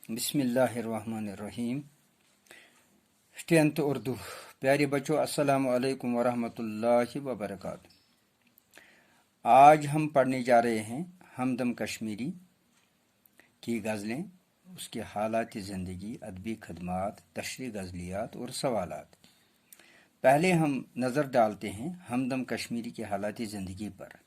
बिस्मिल्लाहिर्रहमानिर्रहीम। 10th उर्दू। प्यारे बच्चों, अस्सलाम वालेकुम वरहमतुल्लाहि वबरकातुहू। आज हम पढ़ने जा रहे हैं हमदम कश्मीरी की गज़लें, उसके हालात ज़िंदगी, अदबी खदमात, तशरीह गज़लियात और सवालात। पहले हम नज़र डालते हैं हमदम कश्मीरी के हालात ज़िंदगी पर।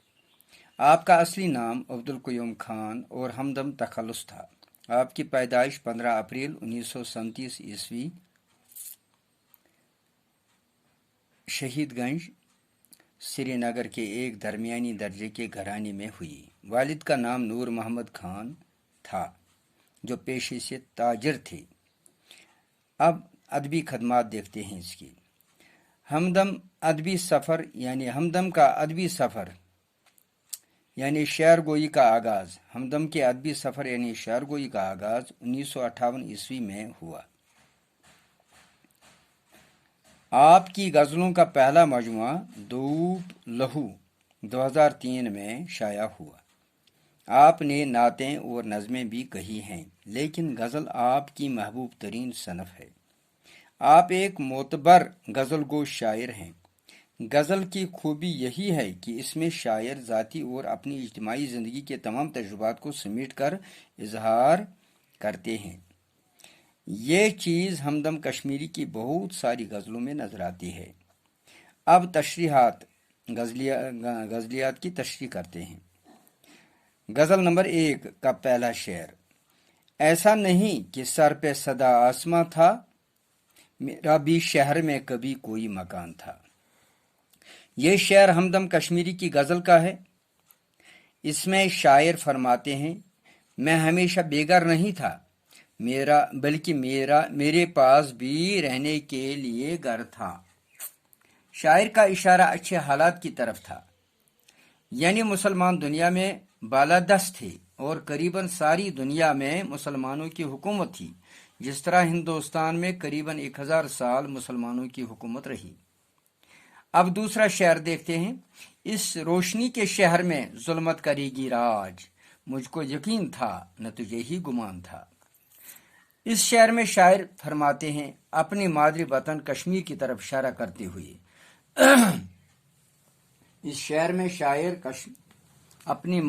आपका असली नाम अब्दुल क़य्यूम खान और हमदम तखल्लुस था। आपकी पैदाइश 15 अप्रैल 1937 ईस्वी शहीदगंज श्रीनगर के एक दरमियानी दर्जे के घराने में हुई। वालिद का नाम नूर मोहम्मद खान था, जो पेशे से ताजिर थे। अब अदबी खदमात देखते हैं इसकी। हमदम अदबी सफ़र हमदम का अदबी सफ़र यानी शेर गोई का आगाज़। हमदम के अदबी सफ़र यानी शेर गोई का आगाज़ 1958 ईस्वी में हुआ। आपकी गज़लों का पहला मजमुआ धूप लहू 2003 में शाया हुआ। आपने नातें और नज़में भी कही हैं, लेकिन गज़ल आपकी महबूब तरीन सनफ़ है। आप एक मोतबर गज़ल गो शायर हैं। गज़ल की खूबी यही है कि इसमें शायर ज़ाती और अपनी इज्तिमाई ज़िंदगी के तमाम तजुर्बात को समेट कर इजहार करते हैं। ये चीज़ हमदम कश्मीरी की बहुत सारी गज़लों में नज़र आती है। अब तशरीहात गज़लियात की तशरीह करते हैं। गज़ल नंबर 1 का पहला शेर। ऐसा नहीं कि सर पे सदा आसमां था, मेरा भी शहर में कभी कोई मकान था। ये शेर हमदम कश्मीरी की गज़ल का है। इसमें शायर फरमाते हैं, मैं हमेशा बेघर नहीं था, बल्कि मेरे पास भी रहने के लिए घर था। शायर का इशारा अच्छे हालात की तरफ था, यानी मुसलमान दुनिया में बालादस्त थे और करीबन सारी दुनिया में मुसलमानों की हुकूमत थी, जिस तरह हिंदुस्तान में करीबन 1000 साल मुसलमानों की हुकूमत रही। अब दूसरा शेर देखते हैं। इस रोशनी के शहर में जुल्मत करेगी राज, मुझको यकीन था न तुझे ही गुमान था। इस शेर में शायर फरमाते हैं, अपनी मादरी वतन कश्मीर की तरफ इशारा करते हुए। इस शेर में शायर अपनी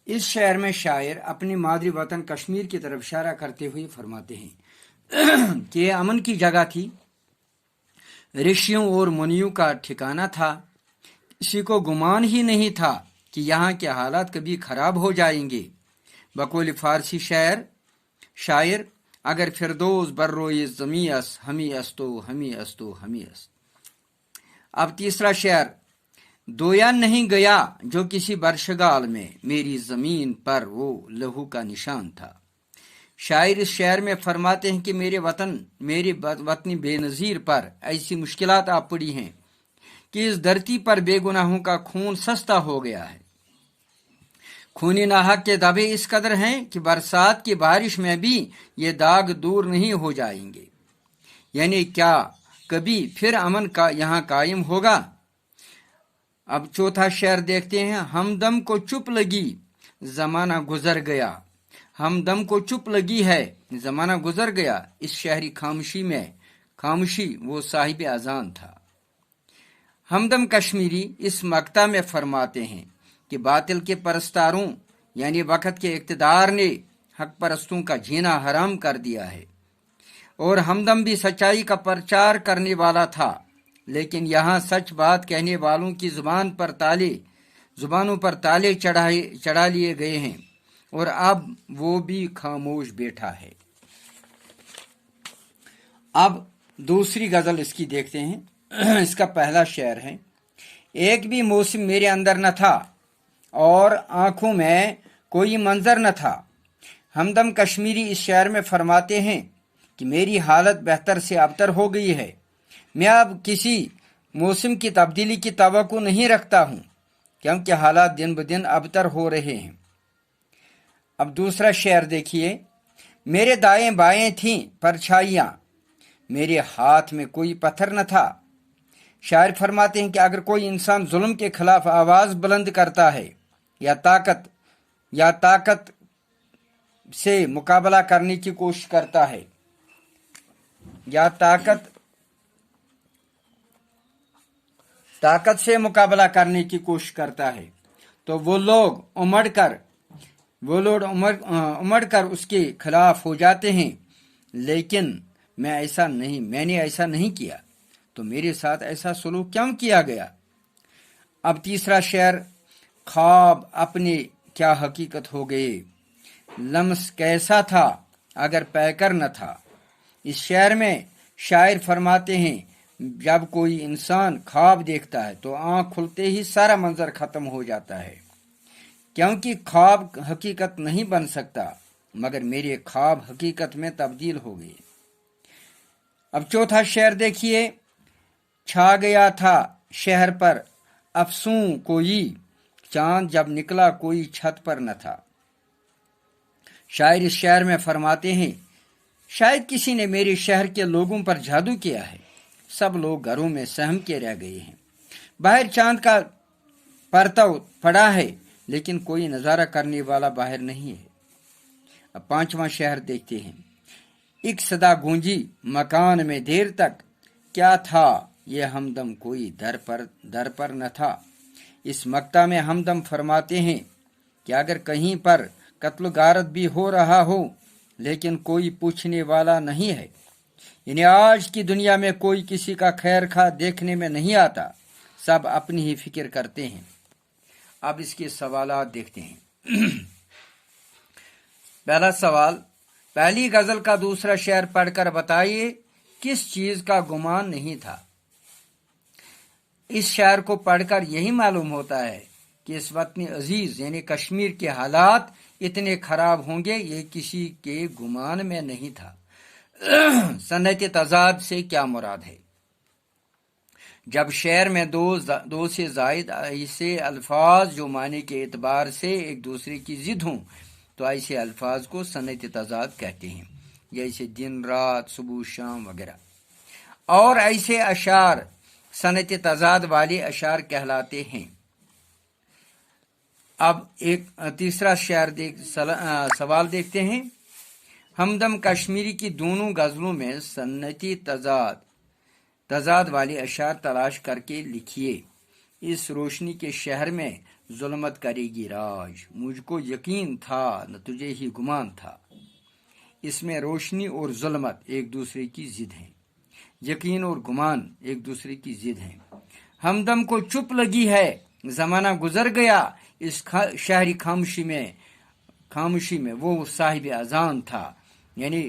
इस शेर में शायर अपनी मादरी वतन कश्मीर की तरफ इशारा करते हुए फरमाते हैं कि ये अमन की जगह थी, ऋषियों और मुनियों का ठिकाना था। किसी को गुमान ही नहीं था कि यहाँ के हालात कभी खराब हो जाएंगे। बकौल फारसी शायर, अगर फिरदौस बर्रोए ज़मी अस, हमी अस्तो हमी अस्तो हमी अस्त। अब तीसरा शेर। दोया नहीं गया जो किसी बरशगाल में, मेरी जमीन पर वो लहू का निशान था। शायर इस शेर में फरमाते हैं कि मेरी वतनी बेनज़ीर पर ऐसी मुश्किलात आ पड़ी हैं कि इस धरती पर बेगुनाहों का खून सस्ता हो गया है। खूनी नाहक के दबे इस कदर हैं कि बरसात की बारिश में भी ये दाग दूर नहीं हो जाएंगे। यानी क्या कभी फिर अमन का यहाँ कायम होगा? अब चौथा शेर देखते हैं। हमदम को चुप लगी जमाना गुजर गया, हमदम को चुप लगी है जमाना गुजर गया। इस शहरी खामोशी वो साहिब अजान था। हमदम कश्मीरी इस मक्ता में फरमाते हैं कि बातिल के परस्तारों यानी वक़्त के इक़्तिदार ने हक परस्तों का जीना हराम कर दिया है, और हमदम भी सच्चाई का प्रचार करने वाला था, लेकिन यहाँ सच बात कहने वालों की जुबानों पर ताले चढ़ा लिए गए हैं, और अब वो भी खामोश बैठा है। अब दूसरी गज़ल इसकी देखते हैं। इसका पहला शेर है। एक भी मौसम मेरे अंदर न था और आंखों में कोई मंजर न था। हमदम कश्मीरी इस शेर में फरमाते हैं कि मेरी हालत बेहतर से अबतर हो गई है। मैं अब किसी मौसम की तब्दीली की तवक्को नहीं रखता हूँ, क्योंकि हालात दिन ब दिन अबतर हो रहे हैं। अब दूसरा शेर देखिए। मेरे दाएं बाएं थीं परछाइयां, मेरे हाथ में कोई पत्थर न था। शायर फरमाते हैं कि अगर कोई इंसान जुल्म के खिलाफ आवाज बुलंद करता है या ताकत से मुकाबला करने की कोशिश करता है या ताकत से मुकाबला करने की कोशिश करता है, तो वो लोग उमड़ कर उसके खिलाफ हो जाते हैं। लेकिन मैंने ऐसा नहीं किया, तो मेरे साथ ऐसा सलूक क्यों किया गया। अब तीसरा शेर। ख्वाब अपने क्या हकीकत हो गए, लम्स कैसा था अगर पैकर न था। इस शेर में शायर फरमाते हैं, जब कोई इंसान ख्वाब देखता है तो आंख खुलते ही सारा मंजर खत्म हो जाता है, क्योंकि ख्वाब हकीकत नहीं बन सकता, मगर मेरे ख्वाब हकीकत में तब्दील हो गए। अब चौथा शेर देखिए। छा गया था शहर पर अफसूं कोई, चांद जब निकला कोई छत पर न था। शायर इस शेर में फरमाते हैं, शायद किसी ने मेरे शहर के लोगों पर जादू किया है, सब लोग घरों में सहम के रह गए हैं। बाहर चांद का परतव पड़ा है, लेकिन कोई नजारा करने वाला बाहर नहीं है। अब पांचवा शहर देखते हैं। एक सदा गूंजी मकान में देर तक, क्या था ये हमदम कोई दर पर न था। इस मक्ता में हमदम फरमाते हैं कि अगर कहीं पर कत्ल गारत भी हो रहा हो, लेकिन कोई पूछने वाला नहीं है, यानी आज की दुनिया में कोई किसी का खैर खा देखने में नहीं आता, सब अपनी ही फिक्र करते हैं। अब इसके सवालात देखते हैं। पहला सवाल, पहली गजल का दूसरा शेर पढ़कर बताइए किस चीज का गुमान नहीं था। इस शेर को पढ़कर यही मालूम होता है कि इस वतन अजीज यानी कश्मीर के हालात इतने खराब होंगे, ये किसी के गुमान में नहीं था। सनत तजाद से क्या मुराद है। जब शेर में दो से जायद ऐसे अल्फाज जो माने के एतबार से एक दूसरे की जिद हों, तो ऐसे अल्फाज को सनत तजाद कहते हैं, जैसे दिन रात सुबह शाम वगैरह। और ऐसे अशार सनत तजाद वाले अशार कहलाते हैं। अब एक तीसरा सवाल देखते हैं। हमदम कश्मीरी की दोनों गजलों में सन्नती तजाद वाले अशार तलाश करके लिखिए। इस रोशनी के शहर में जुल्मत करेगी राज, मुझको यकीन था न तुझे ही गुमान था। इसमें रोशनी और जुल्मत एक दूसरे की जिद हैं, यकीन और गुमान एक दूसरे की जिद हैं। हमदम को चुप लगी है, जमाना गुजर गया, इस शहरी खामोशी में वो साहिब अजान था, यानी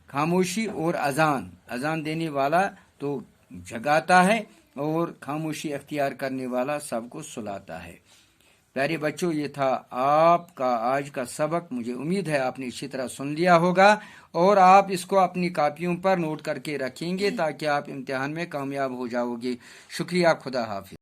खामोशी और अजान देने वाला तो जगाता है और खामोशी अख्तियार करने वाला सबको सुलाता है। प्यारे बच्चों, ये था आपका आज का सबक। मुझे उम्मीद है आपने अच्छी तरह सुन लिया होगा और आप इसको अपनी कॉपियों पर नोट करके रखेंगे ताकि आप इम्तिहान में कामयाब हो जाओगे। शुक्रिया, खुदा हाफिज।